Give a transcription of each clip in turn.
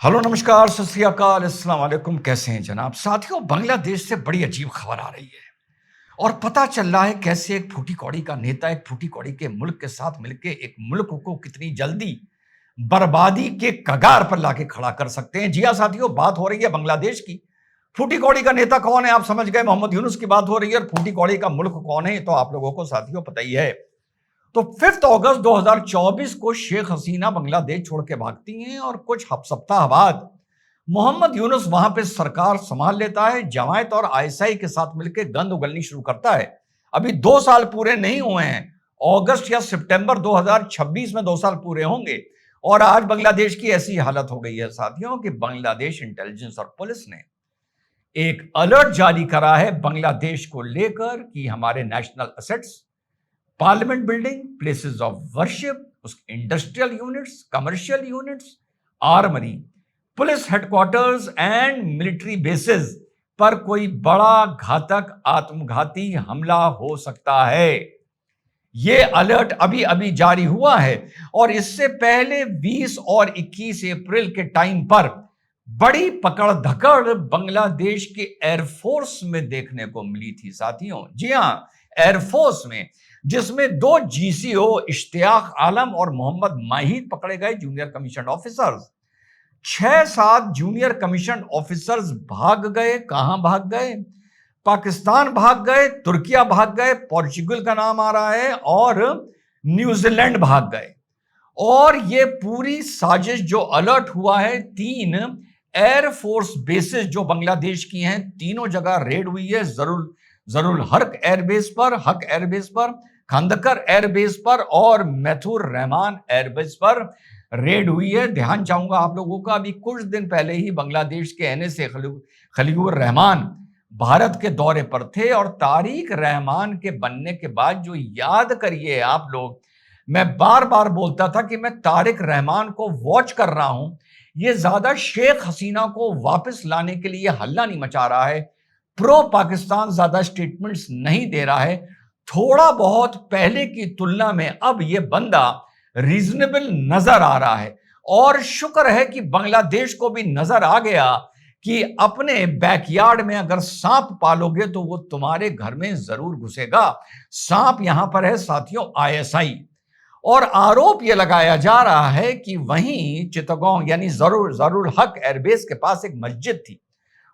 Hello, नमस्कार, सत श्री अकाल, अस्सलाम वालेकुम। कैसे हैं जनाब? साथियों, बांग्लादेश से बड़ी अजीब खबर आ रही है और पता चल रहा है कैसे एक फूटी कौड़ी का नेता एक फूटी कौड़ी के मुल्क के साथ मिलकर एक मुल्क को कितनी जल्दी बर्बादी के कगार पर लाके खड़ा कर सकते हैं। जी हाँ साथियों, बात हो रही है बांग्लादेश की। फूटी कौड़ी का नेता कौन है आप समझ गए, मोहम्मद यूनुस की बात हो रही है। और फूटी कौड़ी का मुल्क कौन है ये तो आप लोगों को साथियों पता ही है। तो 5 अगस्त 2024 को शेख हसीना बांग्लादेश छोड़ के भागती हैं और कुछ सप्ताह बाद मोहम्मद यूनुस वहां पे सरकार संभाल लेता है। जमायत और आईएसआई के साथ मिलकर गंद उगलनी शुरू करता है। अभी 2 साल पूरे नहीं हुए हैं। अगस्त या सितंबर 2026 में 2 साल पूरे होंगे। और आज बांग्लादेश की ऐसी हालत हो गई है साथियों कि बांग्लादेश इंटेलिजेंस और पुलिस ने एक अलर्ट जारी करा है बांग्लादेश को लेकर कि हमारे national assets, parliament building, places of worship, उसके industrial units, commercial units, armoury, police headquarters and military bases पर कोई बड़ा घातक आत्मघाती हमला हो सकता है। यह अलर्ट अभी अभी जारी हुआ है और इससे पहले 20 और 21 अप्रैल के टाइम पर बड़ी पकड़ धकड़ बांग्लादेश के एयरफोर्स में देखने को मिली थी साथियों। जी हां, एयरफोर्स में, जिसमें 2 जीसीओ इश्तियाक आलम और मोहम्मद माहिद पकड़े गए, junior commission officers. 6-7 junior commission officers भाग गए। कहां भाग गए? पाकिस्तान भाग गए, तुर्किया भाग गए, पोर्चुगल का नाम आ रहा है, और न्यूजीलैंड भाग गए। और ये पूरी साजिश जो अलर्ट हुआ है, 3 एयरफोर्स बेसिस जो बांग्लादेश की हैं, तीनों जगह रेड हुई है। जरूर हक एयरबेस पर, खंदकर एयरबेस पर और मैथुर रहमान एयरबेस पर रेड हुई है। ध्यान चाहूंगा आप लोगों का, अभी कुछ दिन पहले ही बांग्लादेश के एनएसए खलीलुर रहमान भारत के दौरे पर थे। और तारिक रहमान के बनने के बाद जो, याद करिए आप लोग, मैं बार बार बोलता था कि मैं तारिक रहमान को वॉच कर रहा हूं। ये ज्यादा शेख हसीना को वापस लाने के लिए हल्ला नहीं मचा रहा है, प्रो पाकिस्तान ज्यादा स्टेटमेंट्स नहीं दे रहा है। थोड़ा बहुत पहले की तुलना में अब ये बंदा रीजनेबल नजर आ रहा है। और शुक्र है कि बांग्लादेश को भी नजर आ गया कि अपने बैकयार्ड में अगर सांप पालोगे तो वो तुम्हारे घर में जरूर घुसेगा। सांप यहां पर है साथियों आईएसआई। और आरोप यह लगाया जा रहा है कि वहीं चित्तगोंग यानी जरूर हक एयरबेस के पास एक मस्जिद थी,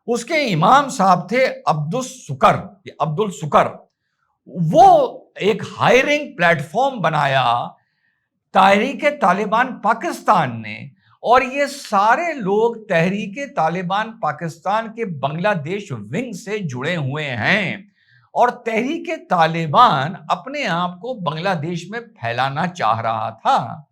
उसके इमाम साहब थे अब्दुल सुकर। वो एक हायरिंग प्लेटफॉर्म बनाया तहरीके तालिबान पाकिस्तान ने, और ये सारे लोग तहरीके तालिबान पाकिस्तान के बांग्लादेश विंग से जुड़े हुए हैं। और तहरीके तालिबान अपने आप को बांग्लादेश में फैलाना चाह रहा था।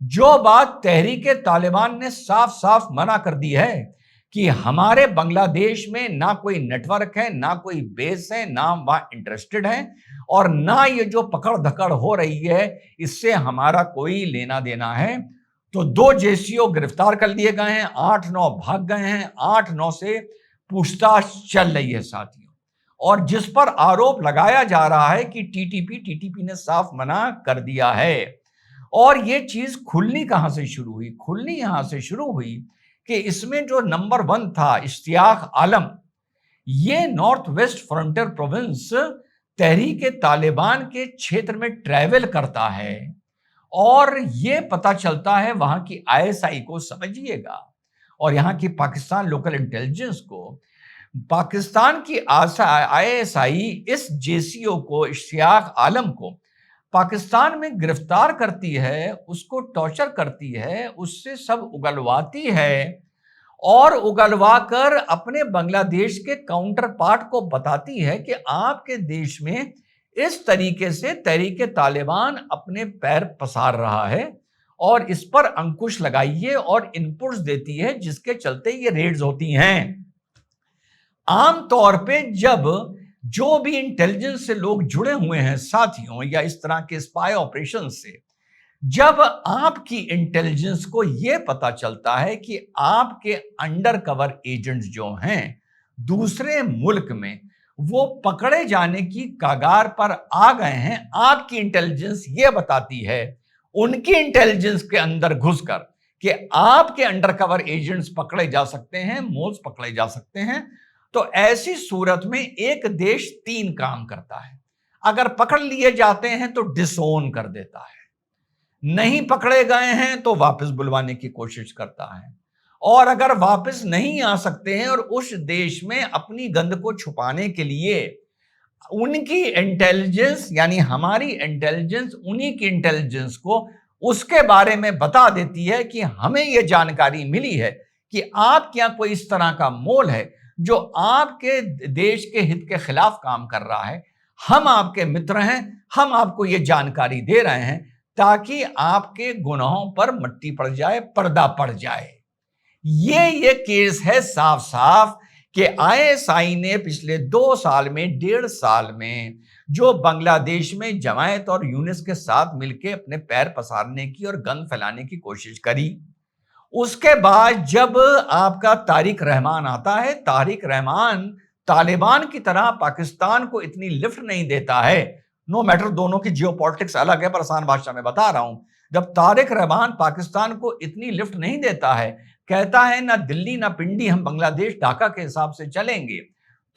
जो बात तहरीके तालिबान ने साफ साफ मना कर दी है कि हमारे बांग्लादेश में ना कोई नेटवर्क है, ना कोई बेस है, ना वहां इंटरेस्टेड है, और ना ये जो पकड़ धकड़ हो रही है इससे हमारा कोई लेना देना है। तो 2 जेसीओ गिरफ्तार कर लिए गए हैं, 8-9 भाग गए हैं, 8-9 से पूछताछ चल रही है साथियों। और जिस पर आरोप लगाया जा रहा है कि टीटीपी ने साफ मना कर दिया है। और ये चीज खुलनी कहां से शुरू हुई? खुलनी यहां से शुरू हुई कि इसमें जो नंबर 1 था इश्तियाक आलम, ये north west frontier province Tehreek-e Taliban के क्षेत्र में ट्रैवल करता है। और ये पता चलता है वहां की आईएसआई को, समझिएगा, और यहां की पाकिस्तान लोकल इंटेलिजेंस को। पाकिस्तान की आईएसआई इस जेसीओ को, इश्तियाक आलम को, पाकिस्तान में गिरफ्तार करती है, उसको टॉर्चर करती है, उससे सब उगलवाती है, और उगलवा कर अपने बांग्लादेश के काउंटर पार्ट को बताती है कि आपके देश में इस तरीके से तहरीके तालिबान अपने पैर पसार रहा है और इस पर अंकुश लगाइए, और इनपुट्स देती है जिसके चलते ये रेड्स होती हैं। आमतौर पे जब जो भी इंटेलिजेंस से लोग जुड़े हुए हैं साथियों, या इस तरह के स्पाई ऑपरेशन से, जब आपकी इंटेलिजेंस को यह पता चलता है कि आपके अंडर कवर एजेंट्स जो हैं दूसरे मुल्क में, वो पकड़े जाने की कगार पर आ गए हैं, आपकी इंटेलिजेंस ये बताती है उनकी इंटेलिजेंस के अंदर घुसकर कि आपके अंडरकवर एजेंट्स पकड़े जा सकते हैं, मोल्स पकड़े जा सकते हैं। तो ऐसी सूरत में एक देश 3 काम करता है। अगर पकड़ लिए जाते हैं तो डिसोन कर देता है, नहीं पकड़े गए हैं तो वापस बुलवाने की कोशिश करता है, और अगर वापस नहीं आ सकते हैं और उस देश में अपनी गंद को छुपाने के लिए उनकी इंटेलिजेंस यानी हमारी इंटेलिजेंस उन्हीं की इंटेलिजेंस को उसके बारे में बता देती है कि हमें यह जानकारी मिली है कि आपके यहां कोई इस तरह का मोल है जो आपके देश के हित के खिलाफ काम कर रहा है, हम आपके मित्र हैं, हम आपको यह जानकारी दे रहे हैं ताकि आपके गुनाहों पर मट्टी पड़ जाए, पर्दा पड़ जाए। ये केस है साफ साफ कि आईएसआई ने पिछले 2 साल में 1.5 साल में जो बांग्लादेश में जमायत और यूनिस के साथ मिलकर अपने पैर पसारने की और गंद फैलाने की कोशिश करी, उसके बाद जब आपका तारिक रहमान आता है, तारिक रहमान तालिबान की तरह पाकिस्तान को इतनी लिफ्ट नहीं देता है। नो मैटर, दोनों की जियोपॉलिटिक्स अलग है, पर आसान भाषा में बता रहा हूं। जब तारिक रहमान पाकिस्तान को इतनी लिफ्ट नहीं देता है, कहता है ना दिल्ली ना पिंडी, हम बांग्लादेश ढाका के हिसाब से चलेंगे,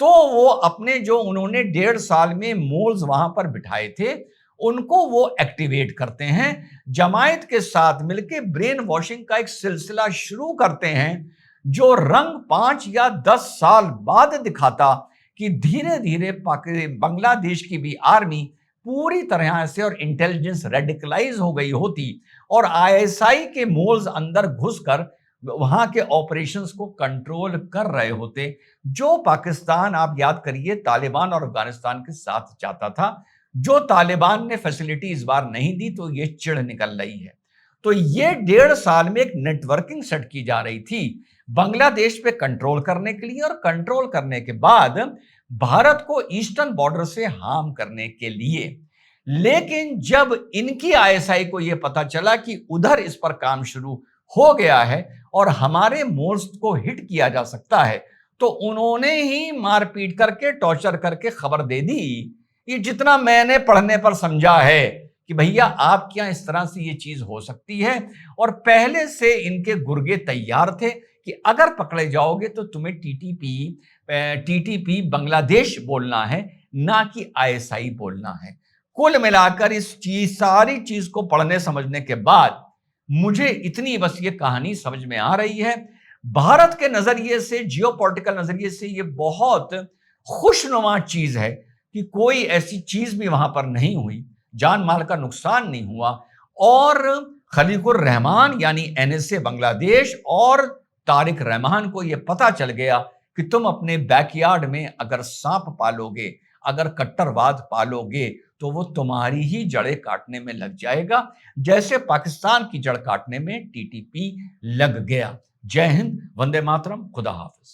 तो वो अपने जो उन्होंने 1.5 साल में मोल्स वहां पर बिठाए थे उनको वो एक्टिवेट करते हैं, जमायत के साथ मिलकर ब्रेन वॉशिंग का एक सिलसिला शुरू करते हैं जो रंग 5 या 10 साल बाद दिखाता कि धीरे धीरे बांग्लादेश की भी आर्मी पूरी तरह से और इंटेलिजेंस रेडिकलाइज हो गई होती और आईएसआई के मोल्स अंदर घुसकर वहां के ऑपरेशंस को कंट्रोल कर रहे होते, जो पाकिस्तान आप याद करिए तालिबान और अफगानिस्तान के साथ चाहता था। जो तालिबान ने फैसिलिटी इस बार नहीं दी तो ये चिढ़ निकल रही है। तो ये 1.5 साल में एक नेटवर्किंग सेट की जा रही थी बांग्लादेश पे कंट्रोल करने के लिए, और कंट्रोल करने के बाद भारत को ईस्टर्न बॉर्डर से हार्म करने के लिए। लेकिन जब इनकी आईएसआई को यह पता चला कि उधर इस पर काम शुरू हो गया है और हमारे मोल्स को हिट किया जा सकता है, तो उन्होंने ही मारपीट करके टॉर्चर करके खबर दे दी। ये जितना मैंने पढ़ने पर समझा है कि भैया आपके यहां इस तरह से ये चीज हो सकती है, और पहले से इनके गुर्गे तैयार थे कि अगर पकड़े जाओगे तो तुम्हें टीटीपी बांग्लादेश बोलना है, ना कि आईएसआई बोलना है। कुल मिलाकर इस सारी चीज को पढ़ने समझने के बाद मुझे इतनी बस ये कहानी समझ में आ रही है। भारत के नजरिए से, जियोपॉलिटिकल नजरिए से ये बहुत खुशनुमा चीज है कि कोई ऐसी चीज भी वहां पर नहीं हुई, जान माल का नुकसान नहीं हुआ, और खलीकुर रहमान यानी एनएसए बांग्लादेश और तारिक रहमान को यह पता चल गया कि तुम अपने बैकयार्ड में अगर सांप पालोगे, अगर कट्टरवाद पालोगे, तो वो तुम्हारी ही जड़ें काटने में लग जाएगा, जैसे पाकिस्तान की जड़ काटने में टीटीपी लग गया। जय हिंद, वंदे मातरम, खुदा हाफिज।